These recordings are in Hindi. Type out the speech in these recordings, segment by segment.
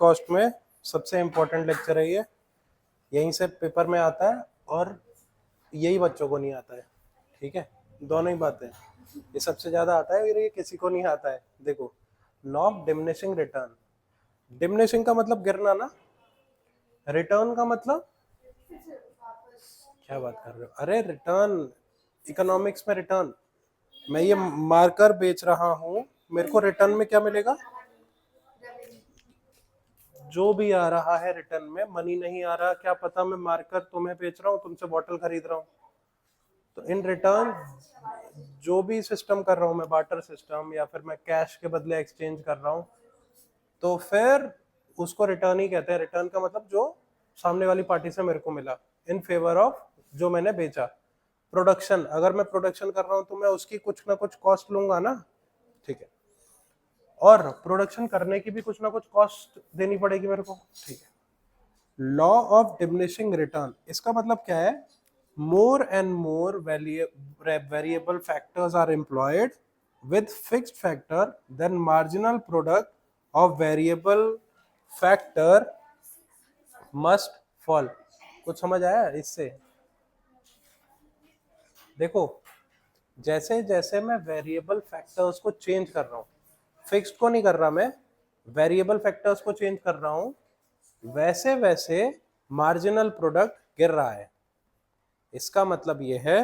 कॉस्ट में सबसे इम्पोर्टेंट लेक्चर है ये, यहीं से पेपर में आता है और यही बच्चों को नहीं आता है, ठीक है, दोनों ही बातें, ये सबसे ज्यादा आता है और ये किसी को नहीं आता है। देखो, law of diminishing return, diminishing का मतलब गिरना ना, रिटर्न का मतलब, क्या बात कर रहे हो, अरे रिटर्न, इकोनॉमिक्स में रिटर्न, मैं ये मार्कर बेच रहा हूं, मेरे को रिटर्न में क्या मिलेगा, जो भी आ रहा है रिटर्न में, मनी नहीं आ रहा, क्या पता मैं मार्कर तुम्हें बेच रहा हूँ, तुमसे बॉटल खरीद रहा हूँ, तो इन रिटर्न जो भी सिस्टम कर रहा हूँ मैं, बार्टर सिस्टम या फिर मैं कैश के बदले एक्सचेंज कर रहा हूँ, तो फिर उसको रिटर्न ही कहते हैं। रिटर्न का मतलब जो सामने वाली पार्टी से मेरे को मिला इन फेवर ऑफ जो मैंने बेचा। प्रोडक्शन, अगर मैं प्रोडक्शन कर रहा हूँ तो मैं उसकी कुछ ना कुछ कॉस्ट लूंगा ना, ठीक है, और प्रोडक्शन करने की भी कुछ ना कुछ कॉस्ट देनी पड़ेगी मेरे को, ठीक है। लॉ ऑफ डिमिनिशिंग रिटर्न, इसका मतलब क्या है, more and more variable factors are employed with fixed factor, then marginal product of variable factor must fall। कुछ समझ आया इससे? देखो, जैसे जैसे मैं वेरिएबल फैक्टर्स को चेंज कर रहा हूँ, फिक्स्ड को नहीं कर रहा मैं, वेरिएबल फैक्टर्स को चेंज कर रहा हूँ, वैसे वैसे मार्जिनल प्रोडक्ट गिर रहा है। इसका मतलब ये है,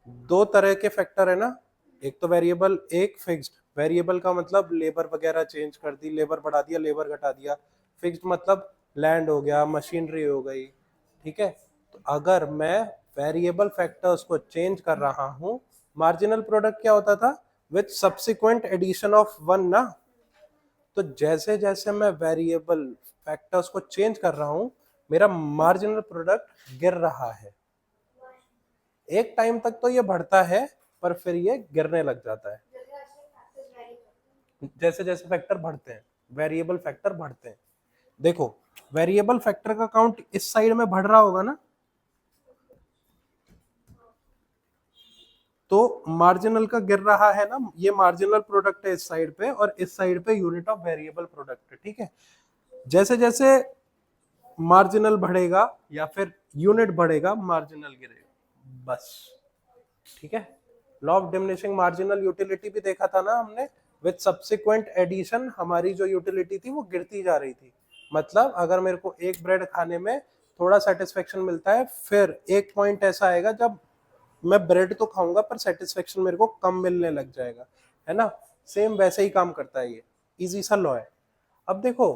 दो तरह के फैक्टर है ना, एक तो वेरिएबल, एक फिक्स्ड। वेरिएबल का मतलब लेबर वगैरह चेंज कर दी, लेबर बढ़ा दिया, लेबर घटा दिया। फिक्स्ड मतलब लैंड हो गया, मशीनरी हो गई, ठीक है। तो अगर मैं वेरिएबल फैक्टर्स को चेंज कर रहा हूं, मार्जिनल प्रोडक्ट क्या होता था, with subsequent addition of one ना, तो जैसे जैसे मैं वेरिएबल फैक्टर्स को चेंज कर रहा हूं, मेरा मार्जिनल प्रोडक्ट गिर रहा है। एक टाइम तक तो ये बढ़ता है, पर फिर ये गिरने लग जाता है जैसे जैसे फैक्टर बढ़ते हैं, वेरिएबल फैक्टर बढ़ते हैं। देखो, वेरिएबल फैक्टर का काउंट इस साइड में बढ़ रहा होगा ना, तो मार्जिनल का गिर रहा है ना, ये मार्जिनल प्रोडक्ट है इस साइड पे, और इस साइड पे यूनिट ऑफ वेरिएबल प्रोडक्ट है, ठीक है। जैसे जैसे मार्जिनल बढ़ेगा या फिर यूनिट बढ़ेगा, मार्जिनल गिरेगा, बस, ठीक है। Law of diminishing marginal utility भी देखा था ना हमने, विद सब्सिक्वेंट एडिशन हमारी जो यूटिलिटी थी वो गिरती जा रही थी। मतलब अगर मेरे को एक ब्रेड खाने में थोड़ा सेटिस्फेक्शन मिलता है, फिर एक पॉइंट ऐसा आएगा जब मैं ब्रेड तो खाऊंगा पर सेटिस्फेक्शन मेरे को कम मिलने लग जाएगा, है ना। सेम वैसे ही काम करता है ये, इजी सा लॉ है। अब देखो,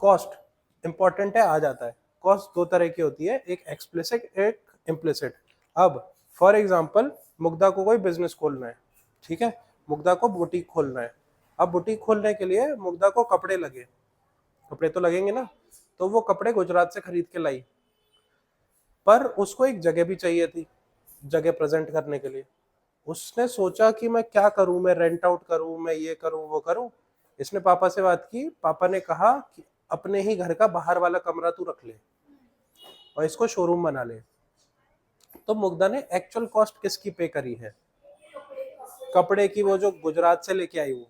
कॉस्ट इंपॉर्टेंट है, आ जाता है। कॉस्ट दो तरह की होती है, एक एक्सप्लिसिट, एक इम्प्लिसिट। अब फॉर एग्जांपल, मुग्धा को कोई बिजनेस खोलना है, ठीक है, मुग्धा को बुटीक खोलना है। अब बुटीक खोलने के लिए मुग्धा को कपड़े लगे, कपड़े तो लगेंगे ना, तो वो कपड़े गुजरात से खरीद के लाई, पर उसको एक जगह भी चाहिए थी, जगह प्रेजेंट करने के लिए। उसने सोचा कि मैं क्या करूं, मैं रेंट आउट करूं, मैं ये करूं वो करूं। इसने पापा से बात की, पापा ने कहा कि अपने ही घर का बाहर वाला कमरा तू रख ले और इसको शोरूम बना ले। तो मुग्धा ने एक्चुअल कॉस्ट किसकी पे करी है, कपड़े की, वो जो गुजरात से लेके आई, वो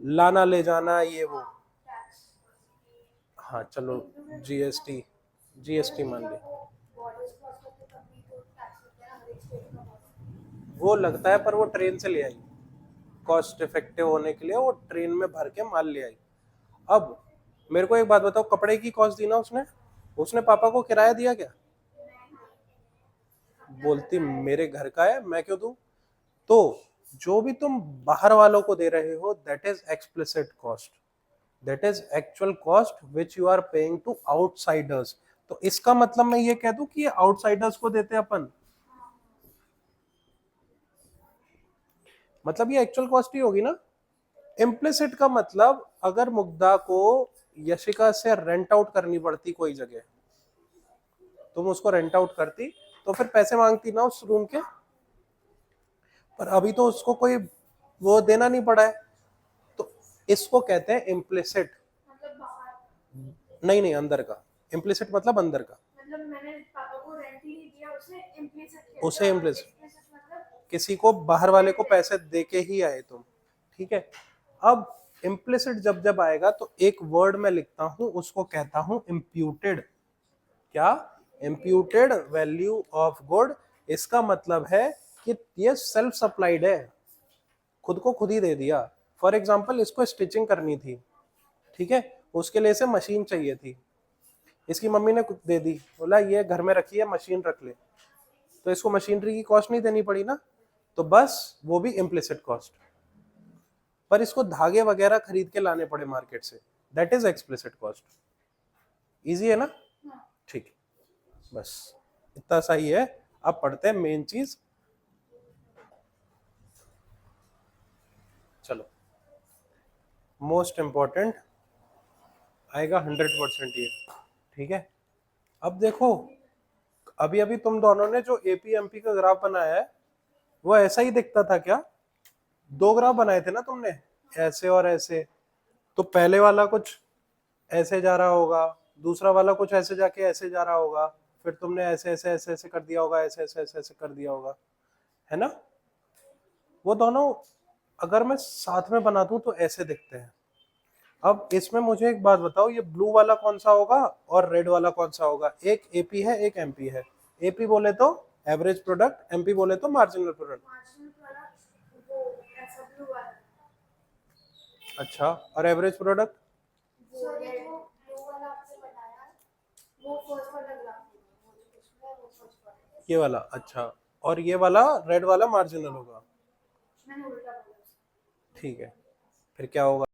लाना ले जाना ये वो, हाँ चलो, जीएसटी, जीएसटी मान ली, वो लगता है, पर वो ट्रेन से ले आई, कॉस्ट इफेक्टिव होने के लिए वो ट्रेन में भर के माल ले आई। अब मेरे को एक बात बताओ, कपड़े की कॉस्ट दी ना उसने, उसने पापा को किराया दिया क्या? बोलती मेरे घर का है, मैं क्यों दूं? तो जो भी तुम बाहर वालों को दे रहे हो, that is explicit cost, that is actual cost which you are paying to outsiders. तो इसका मतलब मैं ये कह दूं कि ये आउटसाइडर्स को देते हैं अपन, मतलब ये एक्चुअल कॉस्ट ही होगी ना। इम्प्लिसिट का मतलब, अगर मुग्धा को यशिका से रेंट आउट करनी पड़ती कोई जगह, तुम उसको रेंट आउट करती, तो फिर पैसे मांगती ना उस रूम के, पर अभी तो उसको कोई वो देना नहीं पड़ा है, तो इसको कहते हैं इम्प्लिसिट। नहीं नहीं, अंदर का इम्प्लिसिट मतलब अंदर का, मतलब मैंने पापा को रेंट ही नहीं दिया, उसे इम्प्लिसिट, किसी को बाहर वाले को पैसे दे के ही आए तुम, ठीक है। अब इम्प्लिसिट जब जब आएगा तो एक वर्ड में लिखता हूं, उसको कहता हूं इम्प्यूटेड। क्या? Imputed value of good. इसका मतलब है कि ये सेल्फ सप्लाइड है, खुद को खुद ही दे दिया। फॉर एग्जाम्पल इसको स्टिचिंग करनी थी, ठीक है, उसके लिए इसे मशीन चाहिए थी, इसकी मम्मी ने कुछ दे दी, बोला ये घर में रखी है, मशीन रख ले, तो इसको मशीनरी की कॉस्ट नहीं देनी पड़ी ना, तो बस वो भी इम्प्लिसिट कॉस्ट। पर इसको धागे वगैरह खरीद के लाने पड़े मार्केट से, that is explicit cost. Easy है ना? ठीक है, बस इतना सही है। अब पढ़ते हैं मेन चीज। चलो, मोस्ट इंपॉर्टेंट आएगा 100% ये, ठीक है। अब देखो, अभी अभी तुम दोनों ने जो एपी एमपी का ग्राफ बनाया है वो ऐसा ही दिखता था क्या? दो ग्राफ बनाए थे ना तुमने, ऐसे और ऐसे। तो पहले वाला कुछ ऐसे जा रहा होगा, दूसरा वाला कुछ ऐसे जाके ऐसे जा रहा होगा, फिर तुमने ऐसे ऐसे ऐसे ऐसे कर दिया होगा, ऐसे ऐसे ऐसे ऐसे कर दिया होगा, है ना? वो दोनों अगर मैं साथ में बना दूं तो ऐसे दिखते हैं। अब इसमें मुझे एक बात बताओ, ये ब्लू वाला कौन सा होगा और रेड वाला कौन सा होगा? एक एपी है, एक एमपी है। एपी बोले तो एवरेज प्रोडक्ट, एमपी बोले तो मार्जिनल प्रोडक्ट। अच्छा, और एवरेज प्रोडक्ट? ये वाला, अच्छा। और ये वाला रेड वाला मार्जिनल होगा, ठीक है। फिर क्या होगा?